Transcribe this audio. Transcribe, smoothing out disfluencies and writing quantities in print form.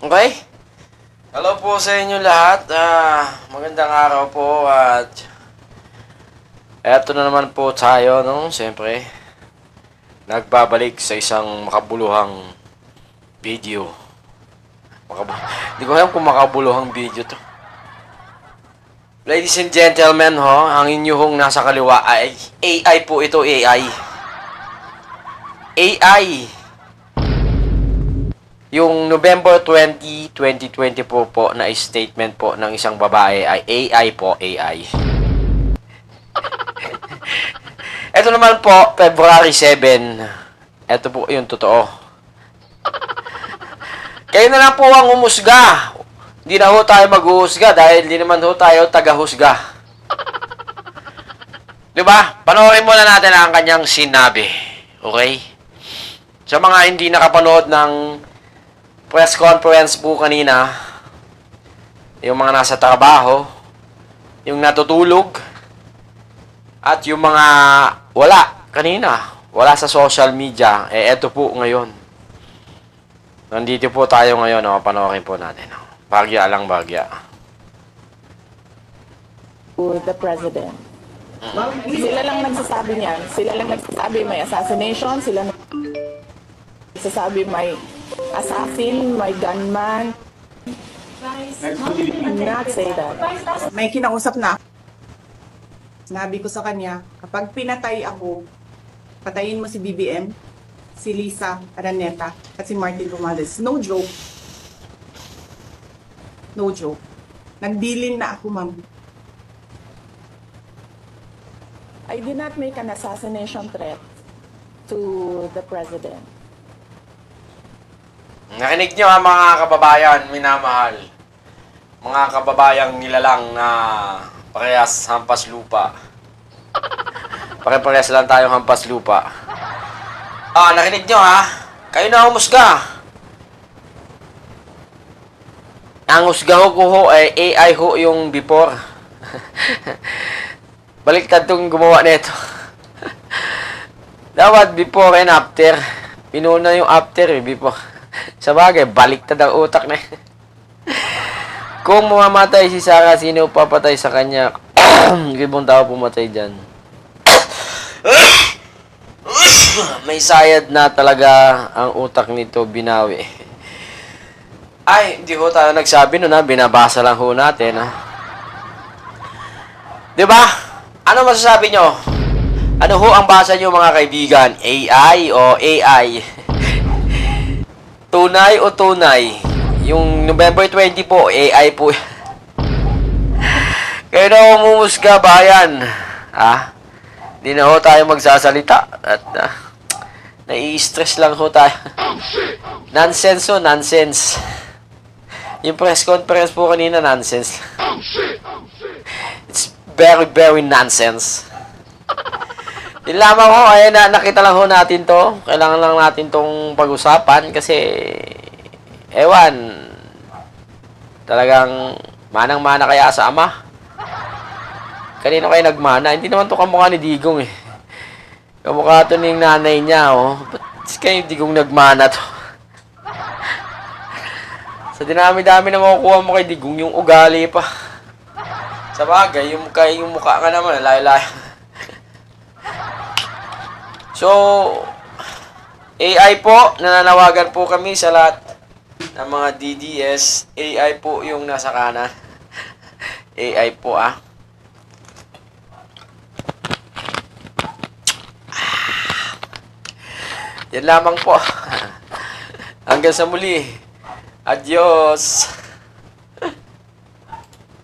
Okay? Hello po sa inyo lahat. Magandang araw po at eto na naman po tayo, no? Siyempre, nagbabalik sa isang makabuluhang video. Hindi ko alam kung makabuluhang video to. Ladies and gentlemen, ang inyong nasa kaliwa ay AI po ito, AI. AI. Yung November 20, 2024 po na statement po ng isang babae ay AI po, AI. Ito naman po, February 7. Ito po yung totoo. Kayo na lang po ang umusga. Hindi na ho tayo mag-uhusga dahil hindi naman ho tayo taga-husga. Diba? Panoorin muna natin ang kanyang sinabi. Okay? Sa mga hindi nakapanood ng press conference po kanina, yung mga nasa trabaho, yung natutulog, at yung mga wala kanina, wala sa social media, eto po ngayon. Nandito po tayo ngayon, panoorin po natin. Bagya lang, bagya. To the president. Sila lang nagsasabi niyan. Sila lang nagsasabi may assassination. Sila nagsasabi may assassin, may gunman. Not say that. May kinausap na. Sinabi ko sa kanya, kapag pinatay ako, patayin mo si BBM, si Lisa Araneta, at si Martin Romualdez. No joke. No joke. Nagbilin na ako, ma'am. I did not make an assassination threat to the president. Nakinig nyo mga kababayan, minamahal. Mga kababayang nilalang na parehas hampas lupa. Pare-parehas lang tayong hampas lupa. Nakinig nyo Kayo na humusga. Ang husga ko ay AI ho yung before. Baliktad tong gumawa nito. Dapat before and after. Pinuna yung after before. Sa bagay, baliktad ang utak na. Kung mamamatay si Sarah, sino papatay sa kanya? Ibang tao pumatay dyan. May sayad na talaga ang utak nito, binawi. Ay, hindi ho tayo nagsabi nun binabasa lang ho natin Diba? Ano masasabi nyo? Ano ho ang basa nyo mga kaibigan? AI o AI? Tunay o tunay? Yung November 20 po, AI po. Kaya na umumusga bayan. Hindi na ho tayo magsasalita. At nai-stress lang ho tayo. Nonsense nonsense. Yung press conference po kanina, nonsense. It's very, very nonsense. Yun lamang ho, nakita lang ho natin to. Kailangan lang natin tong pag-usapan kasi, ewan, talagang manang-mana kaya sa ama. Kanino kayo nagmana? Hindi naman to kamukha ni Digong Kamukha to ng nanay niya, Ba't kayo Digong nagmana to? Sa dinami-dami na makukuha mo kay Digong, yung ugali pa. Sa bagay, yung mukha nga naman, layo-layo. So, AI po, nananawagan po kami sa lahat ng mga DDS. AI po yung nasa kanan. AI po, Yan lamang po. Hanggang sa muli. Adios.